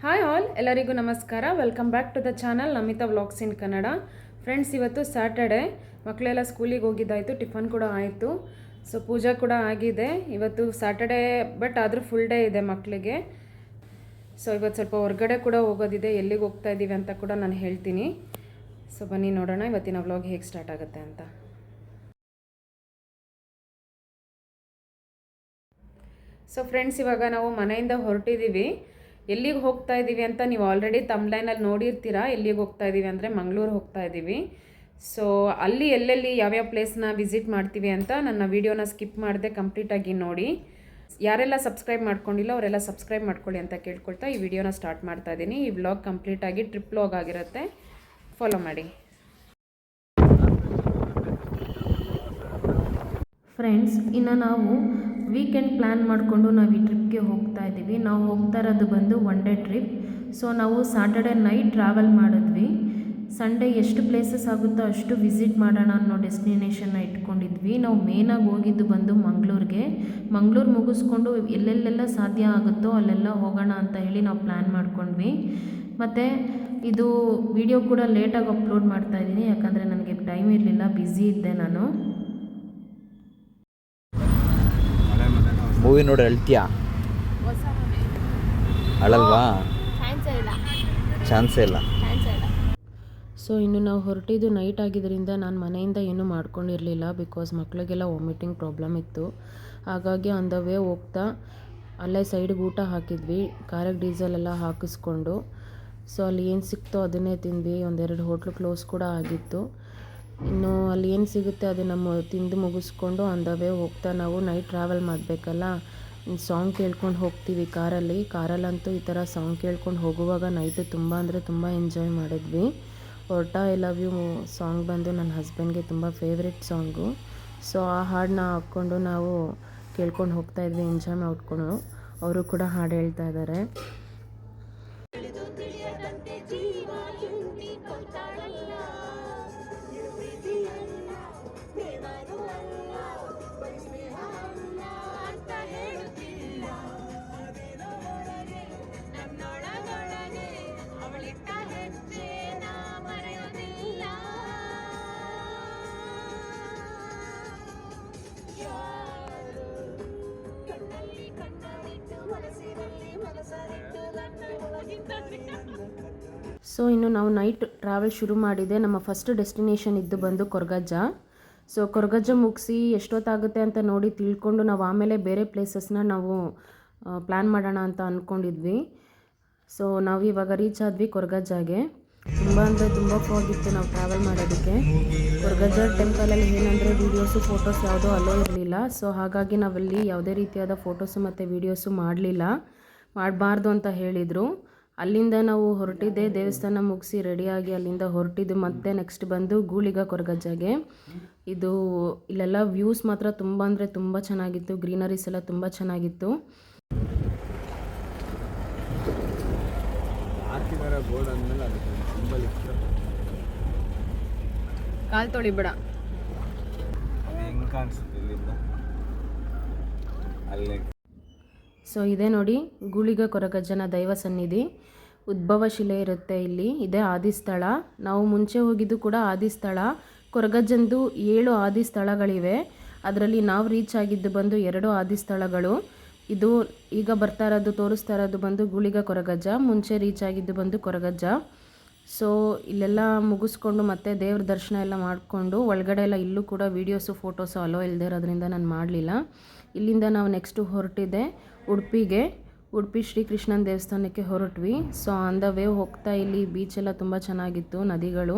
Hi all, ಎಲ್ಲರಿಗೂ ನಮಸ್ಕಾರ. Welcome back to the channel Namita vlogs in Kannada. Friends, ಇವತ್ತು Saturday, ಮಕ್ಕಳೆಲ್ಲ ಸ್ಕೂಲಿಗೆ ಹೋಗಿದ್ದಾಯಿತು, ಟಿಫನ್ ಕೂಡ ಆಯಿತು. ಸೊ ಪೂಜಾ ಕೂಡ ಆಗಿದೆ. ಇವತ್ತು ಸ್ಯಾಟರ್ಡೆ ಬಟ್ ಆದರೂ ಫುಲ್ ಡೇ ಇದೆ ಮಕ್ಕಳಿಗೆ. ಸೊ ಇವತ್ತು ಸ್ವಲ್ಪ ಹೊರಗಡೆ ಕೂಡ ಹೋಗೋದಿದೆ, ಎಲ್ಲಿಗೆ ಹೋಗ್ತಾ ಇದ್ದೀವಿ ಅಂತ ಕೂಡ ನಾನು ಹೇಳ್ತೀನಿ. ಸೊ ಬನ್ನಿ ನೋಡೋಣ ಇವತ್ತಿನ ವ್ಲಾಗ್ ಹೇಗೆ ಸ್ಟಾರ್ಟ್ ಆಗುತ್ತೆ ಅಂತ. ಸೊ ಫ್ರೆಂಡ್ಸ್, ಇವಾಗ ನಾವು ಮನೆಯಿಂದ ಹೊರಟಿದ್ದೀವಿ. ಎಲ್ಲಿಗೆ ಹೋಗ್ತಾ ಇದ್ದೀವಿ ಅಂತ ನೀವು ಆಲ್ರೆಡಿ ತಮ್ಲೈನಲ್ಲಿ ನೋಡಿರ್ತೀರಾ. ಎಲ್ಲಿಗೆ ಹೋಗ್ತಾ ಇದ್ದೀವಿ ಅಂದರೆ ಮಂಗಳೂರು ಹೋಗ್ತಾ ಇದ್ದೀವಿ. ಸೊ ಅಲ್ಲಿ ಎಲ್ಲೆಲ್ಲಿ ಯಾವ್ಯಾವ ಪ್ಲೇಸ್ನ ವಿಸಿಟ್ ಮಾಡ್ತೀವಿ ಅಂತ ನನ್ನ ವೀಡಿಯೋನ ಸ್ಕಿಪ್ ಮಾಡದೆ ಕಂಪ್ಲೀಟಾಗಿ ನೋಡಿ. ಯಾರೆಲ್ಲ ಸಬ್ಸ್ಕ್ರೈಬ್ ಮಾಡ್ಕೊಂಡಿಲ್ಲ ಅವರೆಲ್ಲ ಸಬ್ಸ್ಕ್ರೈಬ್ ಮಾಡ್ಕೊಳ್ಳಿ ಅಂತ ಕೇಳ್ಕೊಳ್ತಾ ಈ ವಿಡಿಯೋನ ಸ್ಟಾರ್ಟ್ ಮಾಡ್ತಾ ಇದ್ದೀನಿ. ಈ ವ್ಲಾಗ್ ಕಂಪ್ಲೀಟಾಗಿ ಟ್ರಿಪ್ ವ್ಲಾಗ್ ಆಗಿರುತ್ತೆ, ಫಾಲೋ ಮಾಡಿ. ಫ್ರೆಂಡ್ಸ್, ಇನ್ನು ನಾವು ವೀಕೆಂಡ್ ಪ್ಲ್ಯಾನ್ ಮಾಡಿಕೊಂಡು ನಾವು ಈ ಟ್ರಿಪ್ಗೆ ಹೋಗ್ತಾ ಇದ್ದೀವಿ. ನಾವು ಹೋಗ್ತಾ ಇರೋದು ಬಂದು ಒನ್ ಡೇ ಟ್ರಿಪ್. ಸೊ ನಾವು ಸ್ಯಾಟರ್ಡೆ ನೈಟ್ ಟ್ರಾವೆಲ್ ಮಾಡಿದ್ವಿ. ಸಂಡೇ ಎಷ್ಟು ಪ್ಲೇಸಸ್ ಆಗುತ್ತೋ ಅಷ್ಟು ವಿಸಿಟ್ ಮಾಡೋಣ ಅನ್ನೋ ಡೆಸ್ಟಿನೇಷನ್ನ ಇಟ್ಕೊಂಡಿದ್ವಿ. ನಾವು ಮೇನಾಗಿ ಹೋಗಿದ್ದು ಬಂದು ಮಂಗಳೂರು ಮುಗಿಸ್ಕೊಂಡು ಎಲ್ಲೆಲ್ಲೆಲ್ಲ ಸಾಧ್ಯ ಆಗುತ್ತೋ ಅಲ್ಲೆಲ್ಲ ಹೋಗೋಣ ಅಂತ ಹೇಳಿ ನಾವು ಪ್ಲ್ಯಾನ್ ಮಾಡ್ಕೊಂಡ್ವಿ. ಮತ್ತು ಇದು ವಿಡಿಯೋ ಕೂಡ ಲೇಟಾಗಿ ಅಪ್ಲೋಡ್ ಮಾಡ್ತಾಯಿದ್ದೀನಿ, ಯಾಕಂದರೆ ನನಗೆ ಟೈಮ್ ಇರಲಿಲ್ಲ, ಬ್ಯುಸಿ ಇದ್ದೆ ನಾನು. ಮೂವಿ ನೋಡಿ ಅಳ್ತೀಯಾ? ಅಳಲ್ವಾ? ಚಾನ್ಸೇ ಇಲ್ಲ. ಸೊ ಇನ್ನು ನಾವು ಹೊರಟಿದ್ದು ನೈಟ್ ಆಗಿದ್ದರಿಂದ ನಾನು ಮನೆಯಿಂದ ಏನೂ ಮಾಡ್ಕೊಂಡಿರಲಿಲ್ಲ, ಬಿಕಾಸ್ ಮಕ್ಕಳಿಗೆಲ್ಲ ವಾಮಿಟಿಂಗ್ ಪ್ರಾಬ್ಲಮ್ ಇತ್ತು. ಹಾಗಾಗಿ ಆನ್ ದ ವೇ ಹೋಗ್ತಾ ಅಲ್ಲೇ ಸೈಡ್ಗೆ ಊಟ ಹಾಕಿದ್ವಿ, ಕಾರಿಗೆ ಡೀಸೆಲ್ ಎಲ್ಲ ಹಾಕಿಸ್ಕೊಂಡು. ಸೊ ಅಲ್ಲಿ ಏನು ಸಿಕ್ತೋ ಅದನ್ನೇ ತಿಂದ್ವಿ. ಒಂದೆರಡು ಹೋಟ್ಲು ಕ್ಲೋಸ್ ಕೂಡ ಆಗಿತ್ತು. ಇನ್ನು ಅಲ್ಲಿ ಏನು ಸಿಗುತ್ತೆ ಅದನ್ನು ತಿಂದು ಮುಗಿಸ್ಕೊಂಡು ಆನ್ ದ ವೇ ಹೋಗ್ತಾ ನಾವು ನೈಟ್ ಟ್ರಾವೆಲ್ ಮಾಡಬೇಕಲ್ಲ, ಸಾಂಗ್ ಕೇಳ್ಕೊಂಡು ಹೋಗ್ತೀವಿ ಕಾರಲ್ಲಂತೂ ಈ ಥರ ಸಾಂಗ್ ಕೇಳ್ಕೊಂಡು ಹೋಗುವಾಗ ನೈಟು ತುಂಬ ಅಂದರೆ ತುಂಬ ಎಂಜಾಯ್ ಮಾಡಿದ್ವಿ. ಒರ್ಟ ಐ ಲವ್ ಯು ಸಾಂಗ್ ಬಂದು ನನ್ನ ಹಸ್ಬೆಂಡ್ಗೆ ತುಂಬ ಫೇವ್ರೆಟ್ ಸಾಂಗು. ಸೊ ಆ ಹಾಡನ್ನ ಹಾಕ್ಕೊಂಡು ನಾವು ಕೇಳ್ಕೊಂಡು ಹೋಗ್ತಾಯಿದ್ವಿ, ಎಂಜಾಯ್ ಮಾಡಿಕೊಂಡು. ಅವರು ಕೂಡ ಹಾಡು ಹೇಳ್ತಾ ಇದ್ದಾರೆ. ಸೊ ಇನ್ನು ನಾವು ನೈಟ್ ಟ್ರಾವೆಲ್ ಶುರು ಮಾಡಿದೆ. ನಮ್ಮ ಫಸ್ಟ್ ಡೆಸ್ಟಿನೇಷನ್ ಇದ್ದು ಬಂದು ಕೊರಗಜ್ಜ. ಸೊ ಕೊರಗಜ್ಜ ಮುಗಿಸಿ ಎಷ್ಟೊತ್ತಾಗುತ್ತೆ ಅಂತ ನೋಡಿ ತಿಳ್ಕೊಂಡು ನಾವು ಆಮೇಲೆ ಬೇರೆ ಪ್ಲೇಸಸ್ನ ನಾವು ಪ್ಲ್ಯಾನ್ ಮಾಡೋಣ ಅಂತ ಅಂದ್ಕೊಂಡಿದ್ವಿ. ಸೊ ನಾವು ಇವಾಗ ರೀಚ್ ಆದ್ವಿ ಕೊರಗಜ್ಜಾಗೆ. ತುಂಬ ಅಂದರೆ ತುಂಬ ಹೋಗಿತ್ತು ನಾವು ಟ್ರಾವೆಲ್ ಮಾಡೋದಕ್ಕೆ. ಕೊರಗಜ್ಜ ಟೆಂಪಲಲ್ಲಿ ಏನಂದರೆ ವೀಡಿಯೋಸು ಫೋಟೋಸ್ ಯಾವುದೋ ಅಲೋ ಇರಲಿಲ್ಲ. ಸೊ ಹಾಗಾಗಿ ನಾವಲ್ಲಿ ಯಾವುದೇ ರೀತಿಯಾದ ಫೋಟೋಸು ಮತ್ತು ವೀಡಿಯೋಸು ಮಾಡಬಾರ್ದು ಅಂತ ಹೇಳಿದರು. ಅಲ್ಲಿಂದ ನಾವು ಹೊರಟಿದ್ದೆ, ದೇವಸ್ಥಾನ ಮುಗಿಸಿ ರೆಡಿಯಾಗಿ ಅಲ್ಲಿಂದ ಹೊರಟಿದ್ದು. ಮತ್ತೆ ನೆಕ್ಸ್ಟ್ ಬಂದು ಗೂಳಿಗ ಕೊರಗಜ್ಜಾಗೆ. ಇಲ್ಲೆಲ್ಲ ವ್ಯೂಸ್ ಮಾತ್ರ ತುಂಬ ಅಂದರೆ ತುಂಬ ಚೆನ್ನಾಗಿತ್ತು, ಗ್ರೀನರೀಸ್ ಎಲ್ಲ ತುಂಬ ಚೆನ್ನಾಗಿತ್ತು. ಕಾಲು ತೊಳಿಬೇಡ. ಸೊ ಇದೇ ನೋಡಿ ಗೂಳಿಗ ಕೊರಗಜ್ಜನ ದೈವ ಸನ್ನಿಧಿ. ಉದ್ಭವ ಶಿಲೆ ಇರುತ್ತೆ ಇಲ್ಲಿ, ಇದೇ ಆದಿಸ್ಥಳ. ನಾವು ಮುಂಚೆ ಹೋಗಿದ್ದು ಕೂಡ ಆದಿಸ್ಥಳ. ಕೊರಗಜ್ಜಂದು 7 ಆದಿಸ್ಥಳಗಳಿವೆ. ಅದರಲ್ಲಿ ನಾವು ರೀಚ್ ಆಗಿದ್ದು ಬಂದು 2 ಆದಿಸ್ಥಳಗಳು. ಇದು ಈಗ ತೋರಿಸ್ತಾ ಇರೋದು ಬಂದು ಗೂಳಿಗ ಕೊರಗಜ್ಜ. ಮುಂಚೆ ರೀಚ್ ಆಗಿದ್ದು ಬಂದು ಕೊರಗಜ್ಜ. ಸೊ ಇಲ್ಲೆಲ್ಲ ಮುಗಿಸ್ಕೊಂಡು ಮತ್ತೆ ದೇವ್ರ ದರ್ಶನ ಎಲ್ಲ ಮಾಡಿಕೊಂಡು ಒಳಗಡೆ ಎಲ್ಲ ಇಲ್ಲೂ ಕೂಡ ವೀಡಿಯೋಸು ಫೋಟೋಸು ಅಲೋ ಇಲ್ಲದೆ ಇರೋದ್ರಿಂದ ನಾನು ಮಾಡಲಿಲ್ಲ. ಇಲ್ಲಿಂದ ನಾವು ನೆಕ್ಸ್ಟು ಹೊರಟಿದ್ದೆ ಉಡುಪಿ ಶ್ರೀಕೃಷ್ಣನ ದೇವಸ್ಥಾನಕ್ಕೆ ಹೊರಟ್ವಿ. ಸೊ ಆನ್ ದ ವೇ ಹೋಗ್ತಾ ಇಲ್ಲಿ ಬೀಚೆಲ್ಲ ತುಂಬ ಚೆನ್ನಾಗಿತ್ತು, ನದಿಗಳು.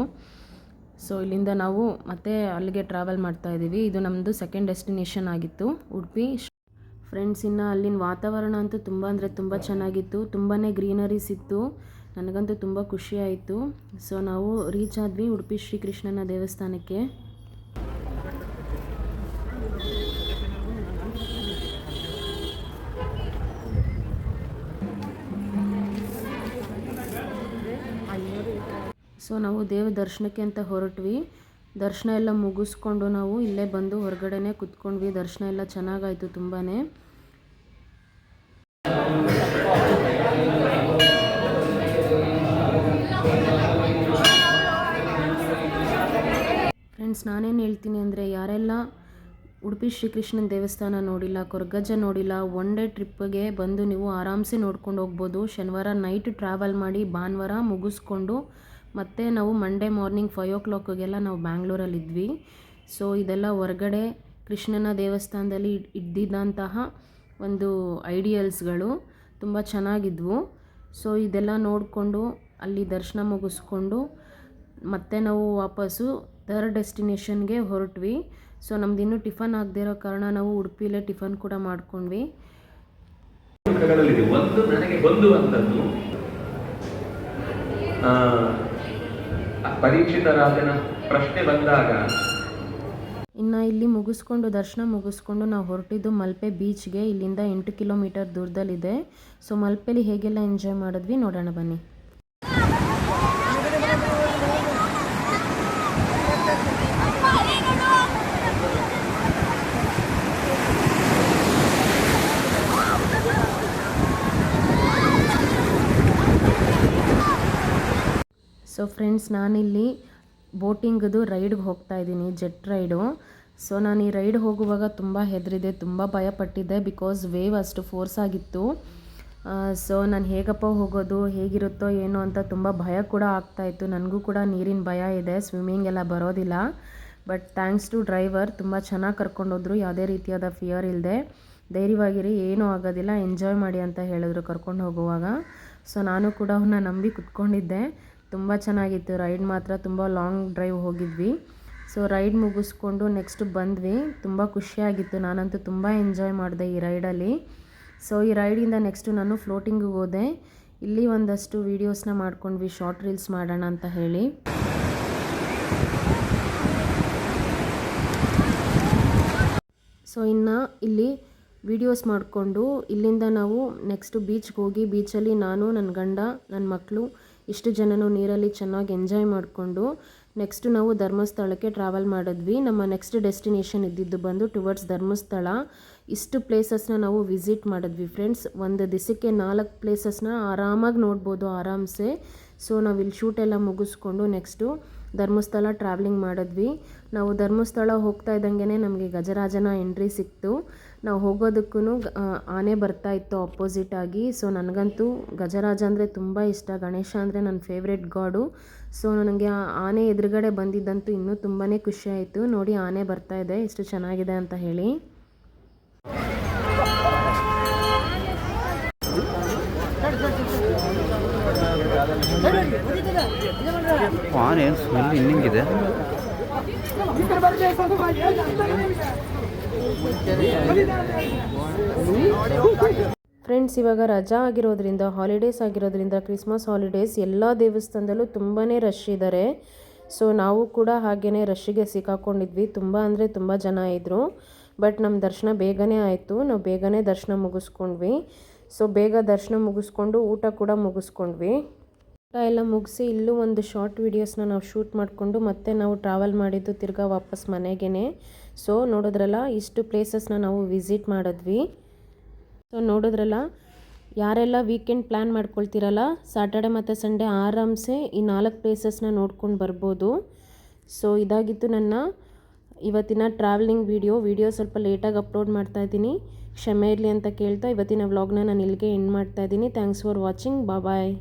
ಸೊ ಇಲ್ಲಿಂದ ನಾವು ಮತ್ತೆ ಅಲ್ಲಿಗೆ ಟ್ರಾವೆಲ್ ಮಾಡ್ತಾ ಇದ್ದೀವಿ. ಇದು ನಮ್ಮದು ಸೆಕೆಂಡ್ ಡೆಸ್ಟಿನೇಷನ್ ಆಗಿತ್ತು, ಉಡುಪಿ. ಫ್ರೆಂಡ್ಸ್, ಇನ್ನು ಅಲ್ಲಿನ ವಾತಾವರಣ ಅಂತೂ ತುಂಬ ಅಂದರೆ ತುಂಬ ಚೆನ್ನಾಗಿತ್ತು, ತುಂಬಾ ಗ್ರೀನರೀಸ್ ಇತ್ತು. ನನಗಂತೂ ತುಂಬ ಖುಷಿ ಆಯಿತು. ಸೊ ನಾವು ರೀಚ್ ಆದ್ವಿ ಉಡುಪಿ ಶ್ರೀಕೃಷ್ಣನ ದೇವಸ್ಥಾನಕ್ಕೆ. ಸೊ ನಾವು ದೇವ ದರ್ಶನಕ್ಕೆ ಅಂತ ಹೊರಟ್ವಿ. ದರ್ಶನ ಎಲ್ಲ ಮುಗಿಸ್ಕೊಂಡು ನಾವು ಇಲ್ಲೇ ಬಂದು ಹೊರಗಡೆನೇ ಕುತ್ಕೊಂಡ್ವಿ. ದರ್ಶನ ಎಲ್ಲ ಚೆನ್ನಾಗಾಯಿತು ತುಂಬಾ. ಫ್ರೆಂಡ್ಸ್, ನಾನೇನು ಹೇಳ್ತೀನಿ ಅಂದರೆ, ಯಾರೆಲ್ಲ ಉಡುಪಿ ಶ್ರೀಕೃಷ್ಣನ ದೇವಸ್ಥಾನ ನೋಡಿಲ್ಲ, ಕೊರಗಜ್ಜ ನೋಡಿಲ್ಲ, ಒನ್ ಡೇ ಟ್ರಿಪ್ಪಿಗೆ ಬಂದು ನೀವು ಆರಾಮ್ಸೆ ನೋಡ್ಕೊಂಡು ಹೋಗ್ಬೋದು. ಶನಿವಾರ ನೈಟ್ ಟ್ರಾವೆಲ್ ಮಾಡಿ ಭಾನುವಾರ ಮುಗಿಸ್ಕೊಂಡು ಮತ್ತೆ ನಾವು ಮಂಡೇ ಮಾರ್ನಿಂಗ್ 5 o'clockಗೆಲ್ಲ ನಾವು ಬ್ಯಾಂಗ್ಳೂರಲ್ಲಿದ್ವಿ. ಸೊ ಇದೆಲ್ಲ ಹೊರಗಡೆ ಕೃಷ್ಣನ ದೇವಸ್ಥಾನದಲ್ಲಿ ಇದ್ದಿದ್ದಂತಹ ಒಂದು ಐಡಿಯಲ್ಸ್ಗಳು ತುಂಬ ಚೆನ್ನಾಗಿದ್ವು. ಸೊ ಇದೆಲ್ಲ ನೋಡಿಕೊಂಡು ಅಲ್ಲಿ ದರ್ಶನ ಮುಗಿಸ್ಕೊಂಡು ಮತ್ತೆ ನಾವು ವಾಪಸ್ಸು ಥರ್ಡ್ ಡೆಸ್ಟಿನೇಷನ್ಗೆ ಹೊರಟ್ವಿ. ಸೊ ನಮ್ದು ಇನ್ನೂ ಟಿಫನ್ ಆಗದೇ ಇರೋ ಕಾರಣ ನಾವು ಉಡುಪಿಲೇ ಟಿಫನ್ ಕೂಡ ಮಾಡ್ಕೊಂಡ್ವಿ. ಒಂದು ನನಗೆ ಬಂದುವಂಥದ್ದು ಪರೀಕ್ಷಿತರಾಜನ ಪ್ರಶ್ನೆ ಬಂದಾಗ, ಇನ್ನು ಇಲ್ಲಿ ಮುಗಿಸ್ಕೊಂಡು ದರ್ಶನ ಮುಗಿಸ್ಕೊಂಡು ನಾವು ಹೊರಟಿದ್ದು ಮಲ್ಪೆ ಬೀಚ್ಗೆ. ಇಲ್ಲಿಂದ 8 ಕಿಲೋಮೀಟರ್ ದೂರದಲ್ಲಿದೆ. ಸೊ ಮಲ್ಪೆಲಿ ಹೇಗೆಲ್ಲ ಎಂಜಾಯ್ ಮಾಡಿದ್ವಿ ನೋಡೋಣ ಬನ್ನಿ. ಸೊ ಫ್ರೆಂಡ್ಸ್, ನಾನಿಲ್ಲಿ ಬೋಟಿಂಗ್ದು ರೈಡ್ಗೆ ಹೋಗ್ತಾ ಇದ್ದೀನಿ, ಜೆಟ್ ರೈಡು. ಸೊ ನಾನು ಈ ರೈಡ್ ಹೋಗುವಾಗ ತುಂಬ ಹೆದರಿದೆ, ತುಂಬ ಭಯಪಟ್ಟಿದ್ದೆ, ಬಿಕಾಸ್ ವೇವ್ ಅಷ್ಟು ಫೋರ್ಸ್ ಆಗಿತ್ತು. ಸೊ ನಾನು ಹೇಗಪ್ಪ ಹೋಗೋದು, ಹೇಗಿರುತ್ತೋ ಏನೋ ಅಂತ ತುಂಬ ಭಯ ಕೂಡ ಆಗ್ತಾಯಿತ್ತು. ನನಗೂ ಕೂಡ ನೀರಿನ ಭಯ ಇದೆ, ಸ್ವಿಮ್ಮಿಂಗ್ ಎಲ್ಲ ಬರೋದಿಲ್ಲ. ಬಟ್ ಥ್ಯಾಂಕ್ಸ್ ಟು ಡ್ರೈವರ್, ತುಂಬ ಚೆನ್ನಾಗಿ ಕರ್ಕೊಂಡೋದ್ರು, ಯಾವುದೇ ರೀತಿಯಾದ ಫಿಯರ್ ಇಲ್ಲದೆ. ಧೈರ್ಯವಾಗಿರಿ, ಏನೂ ಆಗೋದಿಲ್ಲ, ಎಂಜಾಯ್ ಮಾಡಿ ಅಂತ ಹೇಳಿದ್ರು ಕರ್ಕೊಂಡು ಹೋಗುವಾಗ. ಸೊ ನಾನು ಕೂಡ ಅವನ್ನ ನಂಬಿ ಕುತ್ಕೊಂಡಿದ್ದೆ. ತುಂಬ ಚೆನ್ನಾಗಿತ್ತು ರೈಡ್ ಮಾತ್ರ. ತುಂಬ ಲಾಂಗ್ ಡ್ರೈವ್ ಹೋಗಿದ್ವಿ. ಸೊ ರೈಡ್ ಮುಗಿಸ್ಕೊಂಡು ನೆಕ್ಸ್ಟ್ ಬಂದ್ವಿ. ತುಂಬ ಖುಷಿಯಾಗಿತ್ತು, ನಾನಂತೂ ತುಂಬ ಎಂಜಾಯ್ ಮಾಡಿದೆ ಈ ರೈಡಲ್ಲಿ. ಸೊ ಈ ರೈಡಿಂದ ನೆಕ್ಸ್ಟು ನಾನು ಫ್ಲೋಟಿಂಗಿಗೆ ಹೋದೆ. ಇಲ್ಲಿ ಒಂದಷ್ಟು ವೀಡಿಯೋಸ್ನ ಮಾಡ್ಕೊಂಡ್ವಿ, ಶಾರ್ಟ್ ರೀಲ್ಸ್ ಮಾಡೋಣ ಅಂತ ಹೇಳಿ. ಸೊ ಇನ್ನು ಇಲ್ಲಿ ವೀಡಿಯೋಸ್ ಮಾಡಿಕೊಂಡು ಇಲ್ಲಿಂದ ನಾವು ನೆಕ್ಸ್ಟು ಬೀಚ್ಗೆ ಹೋಗಿ, ಬೀಚಲ್ಲಿ ನಾನು, ನನ್ನ ಗಂಡ, ನನ್ನ ಮಕ್ಕಳು ಇಷ್ಟು ಜನನು ನೀರಲ್ಲಿ ಚೆನ್ನಾಗಿ ಎಂಜಾಯ್ ಮಾಡಿಕೊಂಡು ನೆಕ್ಸ್ಟು ನಾವು ಧರ್ಮಸ್ಥಳಕ್ಕೆ ಟ್ರಾವೆಲ್ ಮಾಡಿದ್ವಿ. ನಮ್ಮ ನೆಕ್ಸ್ಟ್ ಡೆಸ್ಟಿನೇಷನ್ ಇದ್ದಿದ್ದು ಬಂದು ಟುವರ್ಡ್ಸ್ ಧರ್ಮಸ್ಥಳ. ಇಷ್ಟು ಪ್ಲೇಸಸ್ನ ನಾವು ವಿಸಿಟ್ ಮಾಡಿದ್ವಿ ಫ್ರೆಂಡ್ಸ್. ಒಂದು ದಿವಸಕ್ಕೆ 4 ಪ್ಲೇಸಸ್ನ ಆರಾಮಾಗಿ ನೋಡ್ಬೋದು ಆರಾಮ್ಸೆ. ಸೊ ನಾವು ಇಲ್ಲಿ ಶೂಟೆಲ್ಲ ಮುಗಿಸ್ಕೊಂಡು ನೆಕ್ಸ್ಟು ಧರ್ಮಸ್ಥಳ ಟ್ರಾವೆಲಿಂಗ್ ಮಾಡಿದ್ವಿ. ನಾವು ಧರ್ಮಸ್ಥಳ ಹೋಗ್ತಾ ಇದ್ದಂಗೆ ನಮಗೆ ಗಜರಾಜನ ಎಂಟ್ರಿ ಸಿಕ್ತು. ನಾವು ಹೋಗೋದಕ್ಕೂ ಆನೆ ಬರ್ತಾ ಇತ್ತು ಆಪೋಸಿಟಾಗಿ. ಸೊ ನನಗಂತೂ ಗಜರಾಜ ಅಂದರೆ ತುಂಬ ಇಷ್ಟ, ಗಣೇಶ ಅಂದರೆ ನನ್ನ ಫೇವ್ರೆಟ್ ಗಾಡು. ಸೊ ನನಗೆ ಆ ಆನೆ ಎದುರುಗಡೆ ಬಂದಿದ್ದಂತೂ ಇನ್ನೂ ತುಂಬಾ ಖುಷಿ ಆಯಿತು. ನೋಡಿ, ಆನೆ ಬರ್ತಾ ಇದೆ, ಎಷ್ಟು ಚೆನ್ನಾಗಿದೆ ಅಂತ ಹೇಳಿ. ಆನೆ ಸ್ಮೆಲ್ ಇನ್ನಿಂಗಿದೆ. ಫ್ರೆಂಡ್ಸ್, ಇವಾಗ ರಜಾ ಆಗಿರೋದ್ರಿಂದ, ಹಾಲಿಡೇಸ್ ಆಗಿರೋದ್ರಿಂದ, ಕ್ರಿಸ್ಮಸ್ ಹಾಲಿಡೇಸ್ ಎಲ್ಲ ದೇವಸ್ಥಾನದಲ್ಲೂ ತುಂಬಾ ರಶ್ ಇದ್ದಾರೆ. ಸೊ ನಾವು ಕೂಡ ಹಾಗೇ ರಶ್ಶಿಗೆ ಸಿಕ್ಕಾಕೊಂಡಿದ್ವಿ. ತುಂಬ ಅಂದರೆ ತುಂಬ ಜನ ಇದ್ದರು. ಬಟ್ ನಮ್ಮ ದರ್ಶನ ಬೇಗನೆ ಆಯಿತು, ನಾವು ಬೇಗನೆ ದರ್ಶನ ಮುಗಿಸ್ಕೊಂಡ್ವಿ. ಸೊ ಬೇಗ ದರ್ಶನ ಮುಗಿಸ್ಕೊಂಡು ಊಟ ಕೂಡ ಮುಗಿಸ್ಕೊಂಡ್ವಿ. ಊಟ ಎಲ್ಲ ಮುಗಿಸಿ ಇಲ್ಲೂ ಒಂದು ಶಾರ್ಟ್ ವೀಡಿಯೋಸ್ನ ನಾವು ಶೂಟ್ ಮಾಡಿಕೊಂಡು ಮತ್ತೆ ನಾವು ಟ್ರಾವೆಲ್ ಮಾಡಿದ್ದು ತಿರ್ಗಾ ವಾಪಸ್ ಮನೆಗೇ. ಸೊ ನೋಡಿದ್ರಲ್ಲ, ಇಷ್ಟು ಪ್ಲೇಸಸ್ನ ನಾವು ವಿಸಿಟ್ ಮಾಡಿದ್ವಿ. ಸೊ ನೋಡಿದ್ರಲ್ಲ, ಯಾರೆಲ್ಲ ವೀಕೆಂಡ್ ಪ್ಲ್ಯಾನ್ ಮಾಡ್ಕೊಳ್ತೀರಲ್ಲ, ಸ್ಯಾಟರ್ಡೆ ಮತ್ತು ಸಂಡೇ ಆರಾಮ್ಸೆ ಈ 4 ಪ್ಲೇಸಸ್ನ ನೋಡ್ಕೊಂಡು ಬರ್ಬೋದು. ಸೊ ಇದಾಗಿತ್ತು ನನ್ನ ಇವತ್ತಿನ ಟ್ರಾವೆಲಿಂಗ್ ವಿಡಿಯೋ ಸ್ವಲ್ಪ ಲೇಟಾಗಿ ಅಪ್ಲೋಡ್ ಮಾಡ್ತಾಯಿದ್ದೀನಿ, ಕ್ಷಮೆ ಇರಲಿ ಅಂತ ಕೇಳ್ತಾ ಇವತ್ತಿನ ವ್ಲಾಗ್ನ ನಾನು ಇಲ್ಲಿಗೆ ಎಂಡ್ ಮಾಡ್ತಾಯಿದ್ದೀನಿ. Thanks for watching. ಬಾಯ್.